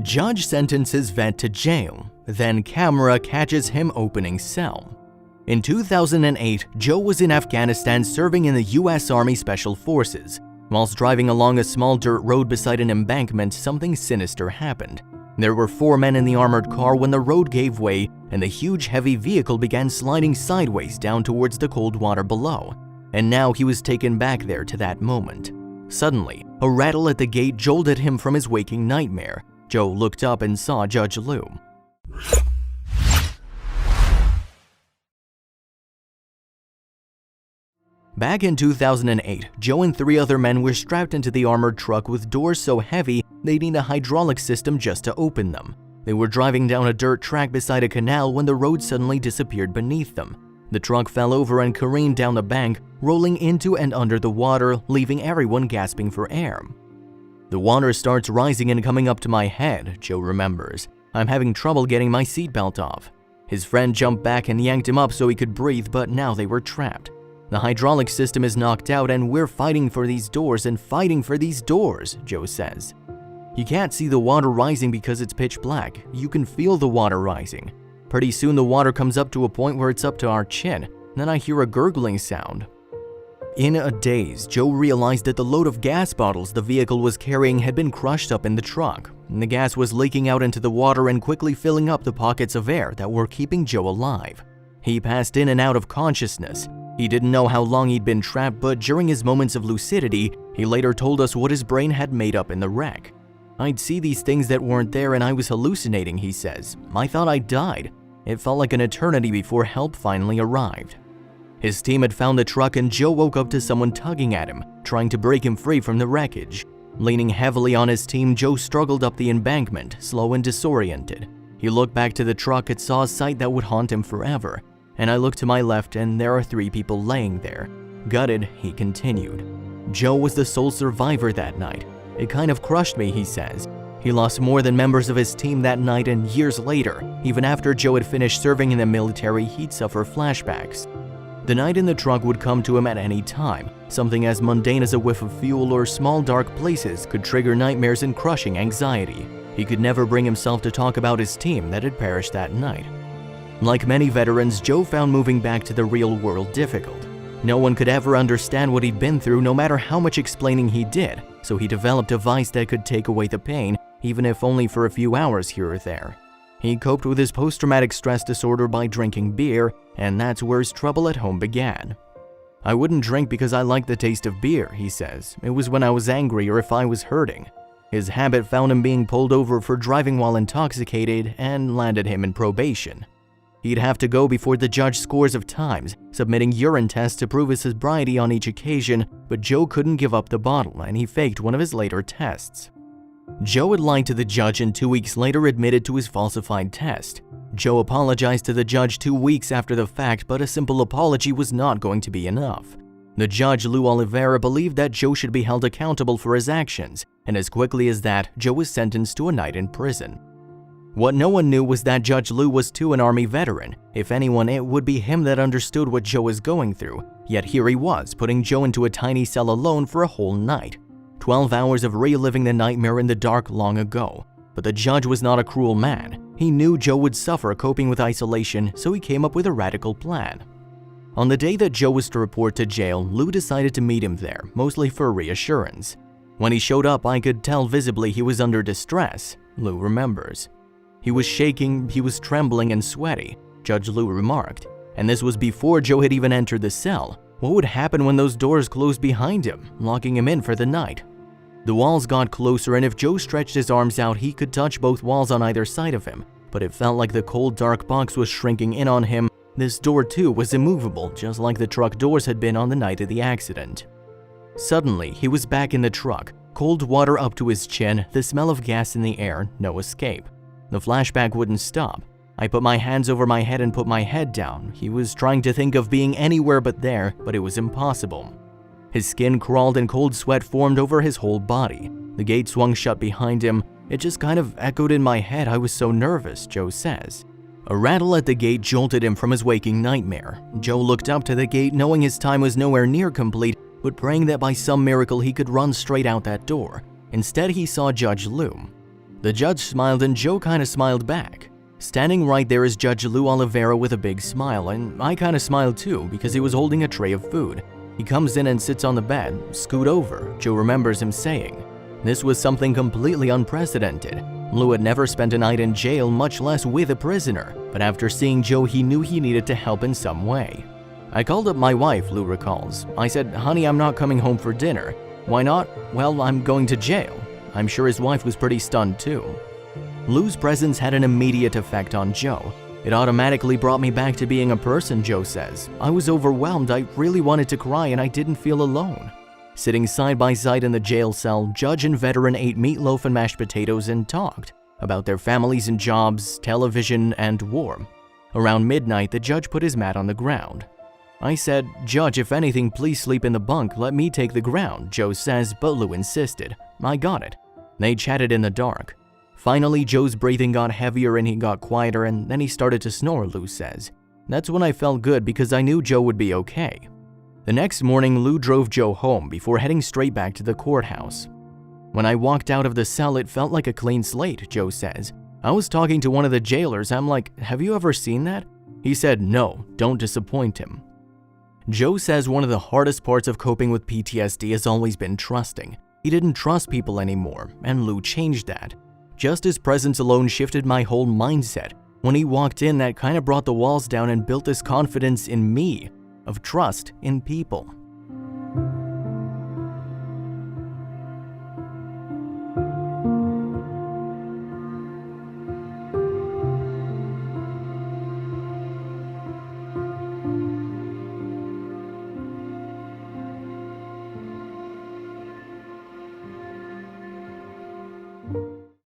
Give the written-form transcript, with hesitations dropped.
Judge sentences vet to jail, then camera catches him opening cell. In 2008, Joe was in Afghanistan serving in the US Army Special Forces. Whilst driving along a small dirt road beside an embankment, something sinister happened. There were 4 men in the armored car when the road gave way and the huge heavy vehicle began sliding sideways down towards the cold water below. And now he was taken back there to that moment. Suddenly, a rattle at the gate jolted him from his waking nightmare. Joe looked up and saw Judge Lou. Back in 2008, Joe and 3 other men were strapped into the armored truck with doors so heavy they'd need a hydraulic system just to open them. They were driving down a dirt track beside a canal when the road suddenly disappeared beneath them. The truck fell over and careened down the bank, rolling into and under the water, leaving everyone gasping for air. The water starts rising and coming up to my head, Joe remembers. I'm having trouble getting my seatbelt off. His friend jumped back and yanked him up so he could breathe, but now they were trapped. The hydraulic system is knocked out and we're fighting for these doors and fighting for these doors, Joe says. You can't see the water rising because it's pitch black. You can feel the water rising. Pretty soon the water comes up to a point where it's up to our chin. Then I hear a gurgling sound. In a daze, Joe realized that the load of gas bottles the vehicle was carrying had been crushed up in the truck. The gas was leaking out into the water and quickly filling up the pockets of air that were keeping Joe alive. He passed in and out of consciousness. He didn't know how long he'd been trapped, but during his moments of lucidity, he later told us what his brain had made up in the wreck. I'd see these things that weren't there and I was hallucinating, he says. I thought I died. It felt like an eternity before help finally arrived. His team had found the truck and Joe woke up to someone tugging at him, trying to break him free from the wreckage. Leaning heavily on his team, Joe struggled up the embankment, slow and disoriented. He looked back to the truck and saw a sight that would haunt him forever. And I looked to my left and there are 3 people laying there. Gutted, he continued. Joe was the sole survivor that night. It kind of crushed me, he says. He lost more than members of his team that night, and years later, even after Joe had finished serving in the military, he'd suffer flashbacks. The night in the truck would come to him at any time. Something as mundane as a whiff of fuel or small dark places could trigger nightmares and crushing anxiety. He could never bring himself to talk about his team that had perished that night. Like many veterans, Joe found moving back to the real world difficult. No one could ever understand what he'd been through, no matter how much explaining he did, so he developed a vice that could take away the pain, even if only for a few hours here or there. He coped with his post-traumatic stress disorder by drinking beer, and that's where his trouble at home began. I wouldn't drink because I liked the taste of beer, he says. It was when I was angry or if I was hurting. His habit found him being pulled over for driving while intoxicated and landed him in probation. He'd have to go before the judge scores of times, submitting urine tests to prove his sobriety on each occasion, but Joe couldn't give up the bottle and he faked one of his later tests. Joe had lied to the judge and 2 weeks later admitted to his falsified test. Joe apologized to the judge 2 weeks after the fact, but a simple apology was not going to be enough. The judge, Lou Oliveira, believed that Joe should be held accountable for his actions, and as quickly as that, Joe was sentenced to a night in prison. What no one knew was that Judge Lou was too an Army veteran. If anyone, it would be him that understood what Joe was going through. Yet here he was, putting Joe into a tiny cell alone for a whole night. 12 hours of reliving the nightmare in the dark long ago. But the judge was not a cruel man. He knew Joe would suffer coping with isolation, so he came up with a radical plan. On the day that Joe was to report to jail, Lou decided to meet him there, mostly for reassurance. When he showed up, I could tell visibly he was under distress, Lou remembers. He was shaking, he was trembling and sweaty, Judge Lou remarked. And this was before Joe had even entered the cell. What would happen when those doors closed behind him, locking him in for the night? The walls got closer, and if Joe stretched his arms out, he could touch both walls on either side of him. But it felt like the cold, dark box was shrinking in on him. This door, too, was immovable, just like the truck doors had been on the night of the accident. Suddenly, he was back in the truck, cold water up to his chin, the smell of gas in the air, no escape. The flashback wouldn't stop. I put my hands over my head and put my head down. He was trying to think of being anywhere but there, but it was impossible. His skin crawled and cold sweat formed over his whole body. The gate swung shut behind him. It just kind of echoed in my head. I was so nervous, Joe says. A rattle at the gate jolted him from his waking nightmare. Joe looked up to the gate knowing his time was nowhere near complete, but praying that by some miracle he could run straight out that door. Instead, he saw Judge Lou. The judge smiled and Joe kinda smiled back. Standing right there is Judge Lou Oliveira with a big smile, and I kinda smiled too because he was holding a tray of food. He comes in and sits on the bed. "Scoot over," Joe remembers him saying. This was something completely unprecedented. Lou had never spent a night in jail, much less with a prisoner, but after seeing Joe, he knew he needed to help in some way. "I called up my wife," Lou recalls. "I said, 'Honey, I'm not coming home for dinner.' 'Why not?' 'Well, I'm going to jail.' I'm sure his wife was pretty stunned too." Lou's presence had an immediate effect on Joe. "It automatically brought me back to being a person," Joe says. "I was overwhelmed, I really wanted to cry, and I didn't feel alone." Sitting side by side in the jail cell, judge and veteran ate meatloaf and mashed potatoes and talked about their families and jobs, television, and war. Around midnight, the judge put his mat on the ground. I said, "Judge, if anything, please sleep in the bunk, let me take the ground," Joe says, but Lou insisted. "I got it." They chatted in the dark. Finally, Joe's breathing got heavier and he got quieter, and then he started to snore, Lou says. "That's when I felt good because I knew Joe would be okay." The next morning, Lou drove Joe home before heading straight back to the courthouse. "When I walked out of the cell, it felt like a clean slate," Joe says. "I was talking to one of the jailers. I'm like, 'Have you ever seen that?' He said, 'No, don't disappoint him.'" Joe says one of the hardest parts of coping with PTSD has always been trusting. He didn't trust people anymore, and Lou changed that. "Just his presence alone shifted my whole mindset. When he walked in, that kind of brought the walls down and built this confidence in me, of trust in people."